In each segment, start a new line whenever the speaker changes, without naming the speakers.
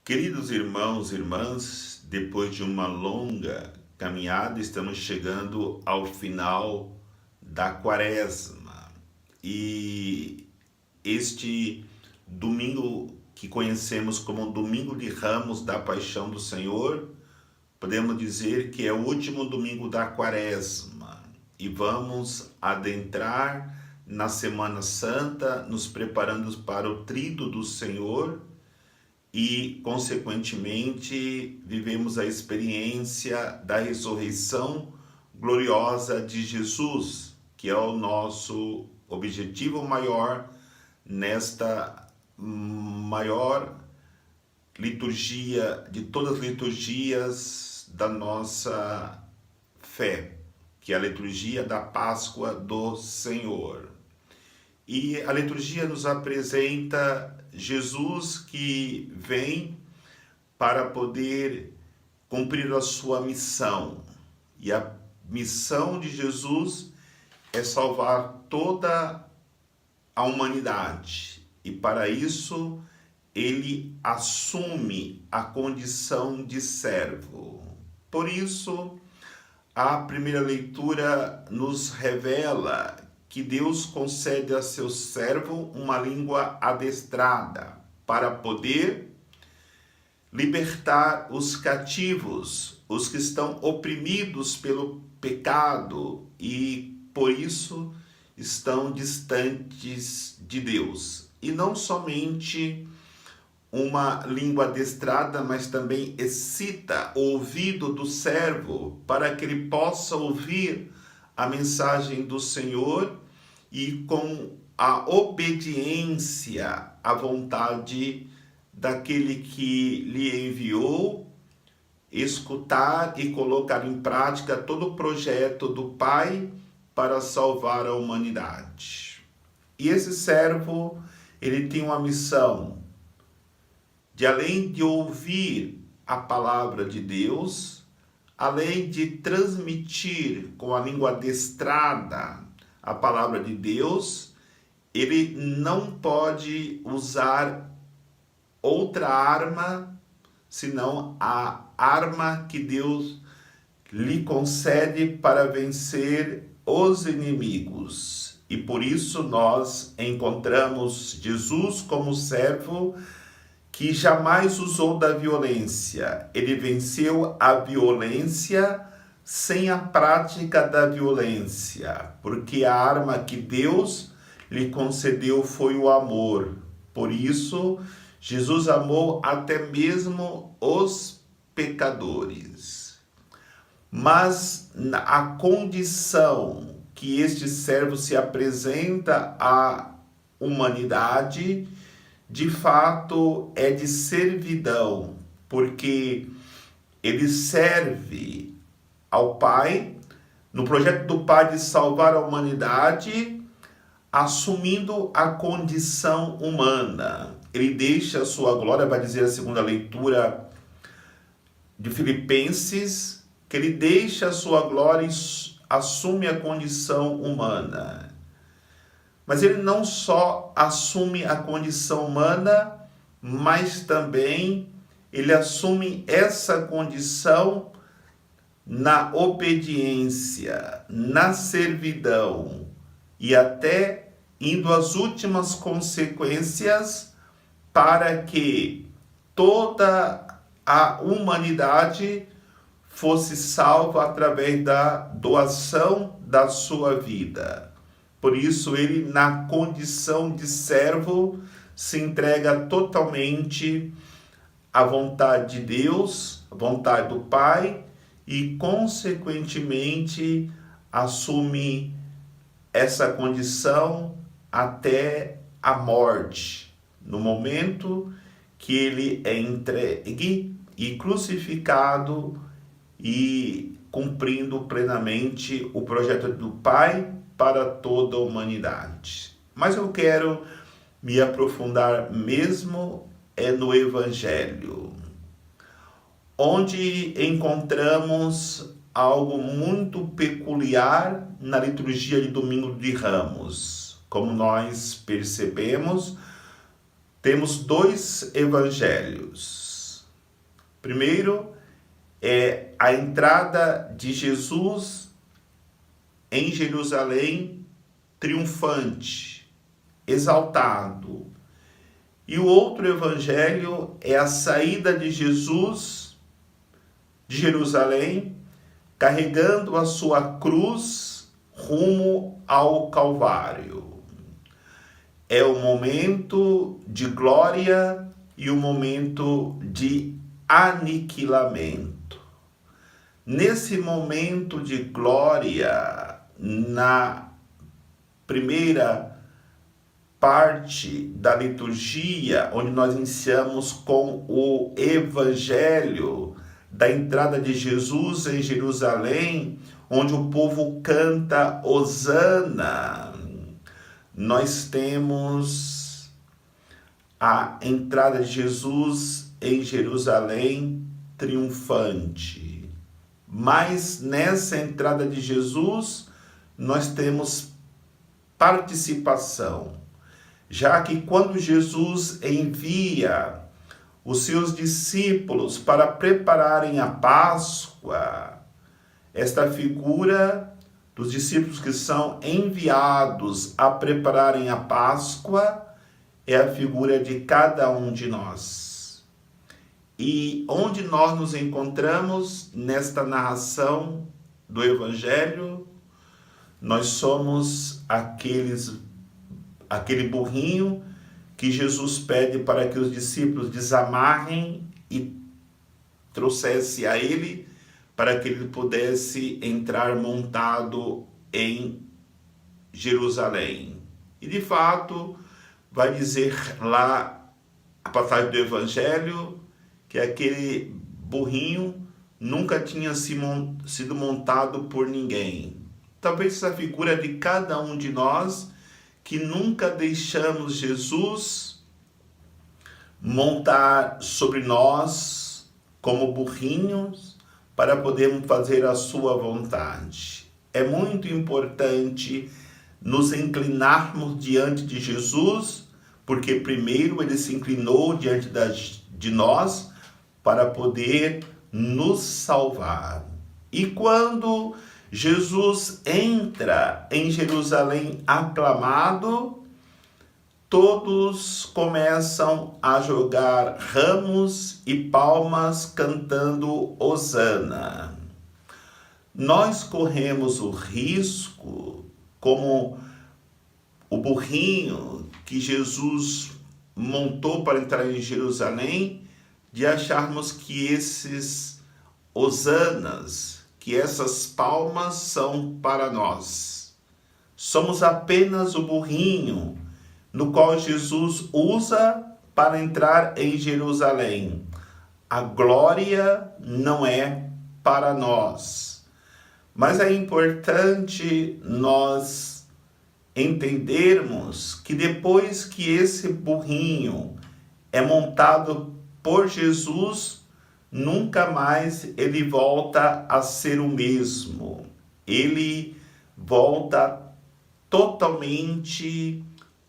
Queridos irmãos e irmãs, depois de uma longa caminhada, estamos chegando ao final da Quaresma. E este domingo que conhecemos como Domingo de Ramos da Paixão do Senhor, podemos dizer que é o último domingo da Quaresma. E vamos adentrar na Semana Santa, nos preparando para o Tríduo do Senhor, e, consequentemente, vivemos a experiência da ressurreição gloriosa de Jesus, que é o nosso objetivo maior nesta maior liturgia de todas as liturgias da nossa fé, que é a liturgia da Páscoa do Senhor. E a liturgia nos apresenta Jesus que vem para poder cumprir a sua missão. E a missão de Jesus é salvar toda a humanidade. E para isso, ele assume a condição de servo. Por isso, a primeira leitura nos revela que Deus concede a seu servo uma língua adestrada para poder libertar os cativos, os que estão oprimidos pelo pecado e por isso estão distantes de Deus. E não somente uma língua adestrada, mas também excita o ouvido do servo para que ele possa ouvir a mensagem do Senhor e com a obediência à vontade daquele que lhe enviou, escutar e colocar em prática todo o projeto do Pai para salvar a humanidade. E esse servo, ele tem uma missão de, além de ouvir a palavra de Deus, além de transmitir com a língua adestrada a palavra de Deus, ele não pode usar outra arma senão a arma que Deus lhe concede para vencer os inimigos. E por isso nós encontramos Jesus como servo que jamais usou da violência. Ele venceu a violência sem a prática da violência, porque a arma que Deus lhe concedeu foi o amor. Por isso, Jesus amou até mesmo os pecadores. Mas a condição que este servo se apresenta à humanidade, de fato, é de servidão, porque ele serve ao Pai, no projeto do Pai de salvar a humanidade, assumindo a condição humana. Ele deixa a sua glória, vai dizer a segunda leitura de Filipenses, que ele deixa a sua glória e assume a condição humana. Mas ele não só assume a condição humana, mas também ele assume essa condição na obediência, na servidão e até indo às últimas consequências para que toda a humanidade fosse salva através da doação da sua vida. Por isso ele, na condição de servo, se entrega totalmente à vontade de Deus, à vontade do Pai, e, consequentemente, assume essa condição até a morte, no momento que ele é entregue e crucificado e cumprindo plenamente o projeto do Pai para toda a humanidade. Mas eu quero me aprofundar mesmo no Evangelho, onde encontramos algo muito peculiar na liturgia de Domingo de Ramos. Como nós percebemos, temos dois evangelhos. Primeiro é a entrada de Jesus em Jerusalém triunfante, exaltado. E o outro evangelho é a saída de Jesus de Jerusalém, carregando a sua cruz rumo ao Calvário. É o momento de glória e o momento de aniquilamento. Nesse momento de glória, na primeira parte da liturgia, onde nós iniciamos com o evangelho da entrada de Jesus em Jerusalém, onde o povo canta Hosana, nós temos a entrada de Jesus em Jerusalém triunfante. Mas nessa entrada de Jesus, nós temos participação. Já que quando Jesus envia os seus discípulos para prepararem a Páscoa, esta figura dos discípulos que são enviados a prepararem a Páscoa é a figura de cada um de nós. E onde nós nos encontramos nesta narração do Evangelho, nós somos aquele burrinho que Jesus pede para que os discípulos desamarrem e trouxesse a ele, para que ele pudesse entrar montado em Jerusalém. E de fato, vai dizer lá a passagem do Evangelho que aquele burrinho nunca tinha sido montado por ninguém. Talvez essa figura de cada um de nós, que nunca deixamos Jesus montar sobre nós como burrinhos para podermos fazer a sua vontade. É muito importante nos inclinarmos diante de Jesus, porque primeiro ele se inclinou diante de nós para poder nos salvar. E quando Jesus entra em Jerusalém aclamado, todos começam a jogar ramos e palmas cantando Hosana. Nós corremos o risco, como o burrinho que Jesus montou para entrar em Jerusalém, de acharmos que esses hosanas, que essas palmas são para nós. Somos apenas o burrinho no qual Jesus usa para entrar em Jerusalém. A glória não é para nós. Mas é importante nós entendermos que depois que esse burrinho é montado por Jesus, nunca mais ele volta a ser o mesmo. Ele volta totalmente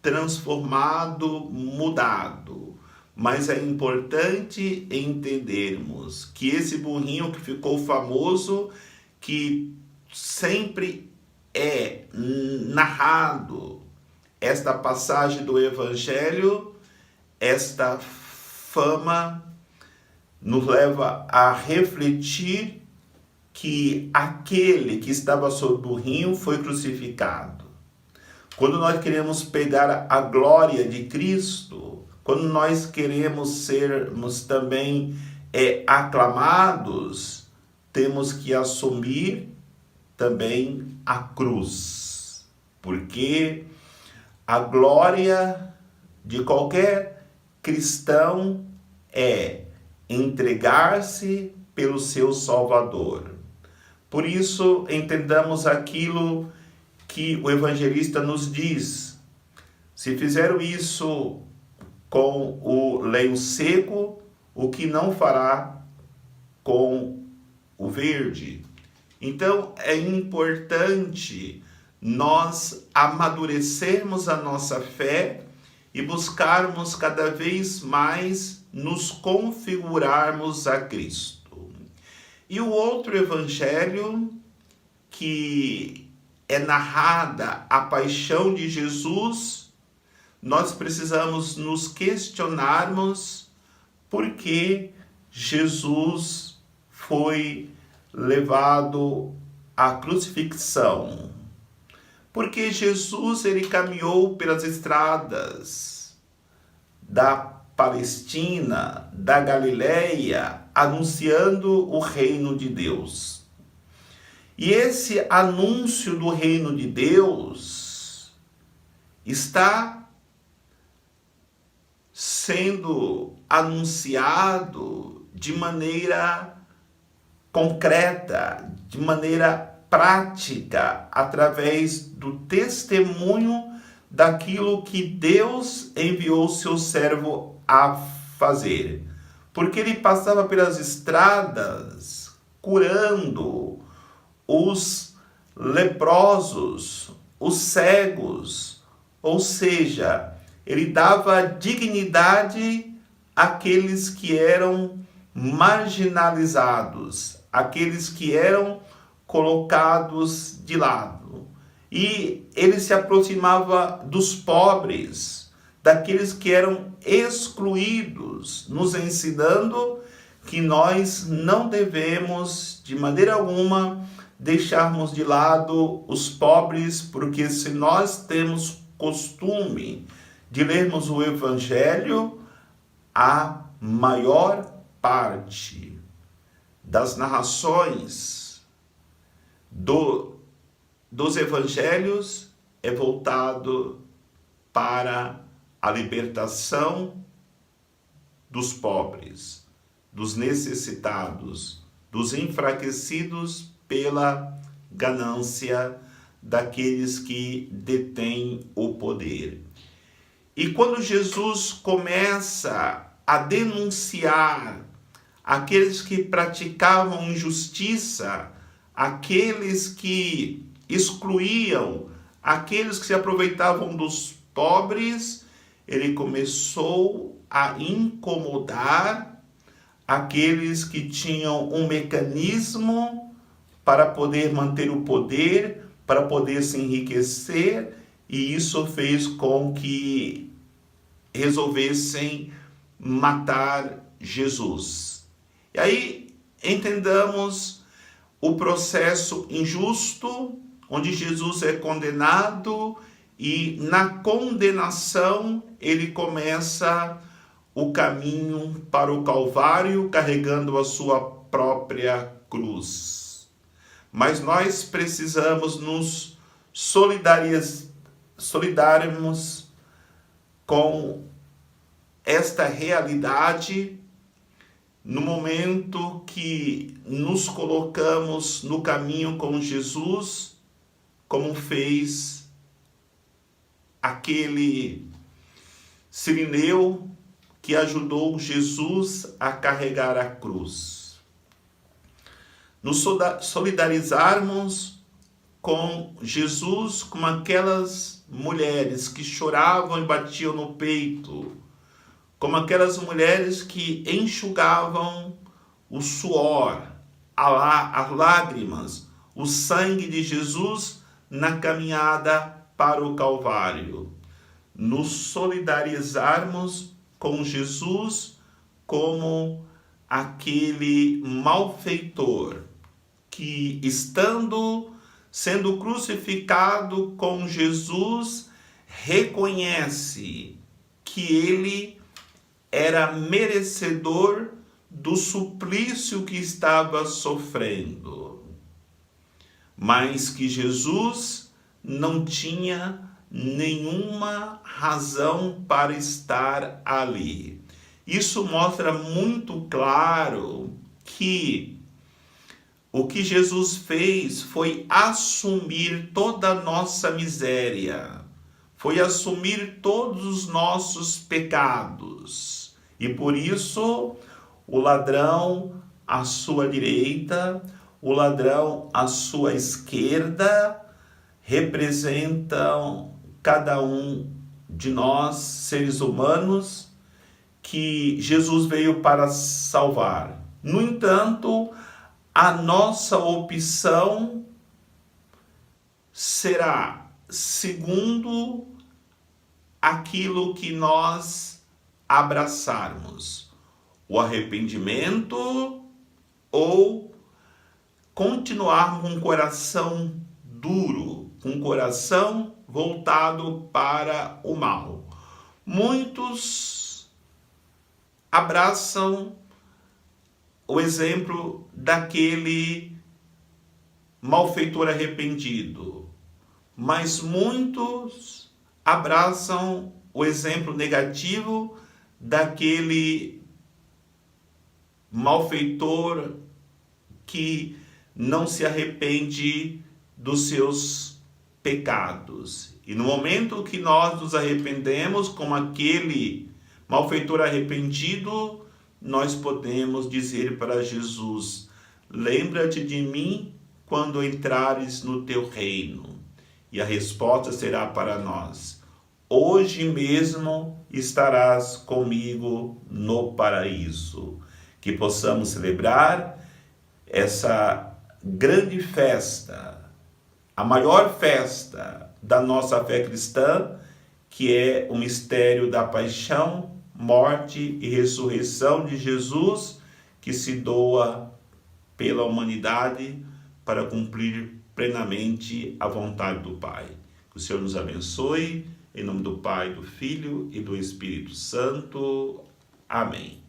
transformado, mudado. Mas é importante entendermos que esse burrinho que ficou famoso, que sempre é narrado esta passagem do Evangelho, esta fama nos leva a refletir que aquele que estava sobre o burrinho foi crucificado. Quando nós queremos pegar a glória de Cristo, quando nós queremos sermos também aclamados, temos que assumir também a cruz. Porque a glória de qualquer cristão é entregar-se pelo seu Salvador. Por isso, entendamos aquilo que o evangelista nos diz. Se fizeram isso com o lenho seco, o que não fará com o verde? Então, é importante nós amadurecermos a nossa fé e buscarmos cada vez mais nos configurarmos a Cristo. E o outro evangelho, que é narrada a paixão de Jesus, nós precisamos nos questionarmos por que Jesus foi levado à crucifixão. Porque Jesus ele caminhou pelas estradas da Palestina, da Galileia, anunciando o reino de Deus. E esse anúncio do reino de Deus está sendo anunciado de maneira concreta, de maneira prática, através do testemunho daquilo que Deus enviou seu servo a fazer. Porque ele passava pelas estradas curando os leprosos, os cegos, ou seja, ele dava dignidade àqueles que eram marginalizados, aqueles que eram colocados de lado. E ele se aproximava dos pobres, daqueles que eram excluídos, nos ensinando que nós não devemos, de maneira alguma, deixarmos de lado os pobres, porque se nós temos costume de lermos o Evangelho, a maior parte das narrações dos Evangelhos é voltado para a libertação dos pobres, dos necessitados, dos enfraquecidos pela ganância daqueles que detêm o poder. E quando Jesus começa a denunciar aqueles que praticavam injustiça, aqueles que excluíam, aqueles que se aproveitavam dos pobres, ele começou a incomodar aqueles que tinham um mecanismo para poder manter o poder, para poder se enriquecer, e isso fez com que resolvessem matar Jesus. E aí entendamos o processo injusto, onde Jesus é condenado e na condenação ele começa o caminho para o Calvário, carregando a sua própria cruz. Mas nós precisamos nos solidarizarmos com esta realidade no momento que nos colocamos no caminho com Jesus, como fez aquele sirineu que ajudou Jesus a carregar a cruz. Nos solidarizarmos com Jesus, como aquelas mulheres que choravam e batiam no peito, como aquelas mulheres que enxugavam o suor, as lágrimas, o sangue de Jesus na caminhada para o Calvário. Nos solidarizarmos com Jesus como aquele malfeitor que, sendo crucificado com Jesus, reconhece que ele era merecedor do suplício que estava sofrendo, mas que Jesus não tinha nenhuma razão para estar ali. Isso mostra muito claro que o que Jesus fez foi assumir toda a nossa miséria, foi assumir todos os nossos pecados. E por isso, o ladrão à sua direita, o ladrão à sua esquerda, representam cada um de nós, seres humanos, que Jesus veio para salvar. No entanto, a nossa opção será segundo aquilo que nós abraçarmos: o arrependimento ou continuar com o coração duro, com o coração voltado para o mal. Muitos abraçam o exemplo daquele malfeitor arrependido, mas muitos abraçam o exemplo negativo daquele malfeitor que não se arrepende dos seus pecados. E no momento que nós nos arrependemos, como aquele malfeitor arrependido, nós podemos dizer para Jesus: lembra-te de mim quando entrares no teu reino. E a resposta será para nós: hoje mesmo estarás comigo no paraíso. Que possamos celebrar essa grande festa, a maior festa da nossa fé cristã, que é o mistério da paixão, morte e ressurreição de Jesus, que se doa pela humanidade para cumprir plenamente a vontade do Pai. Que o Senhor nos abençoe, em nome do Pai, do Filho e do Espírito Santo. Amém.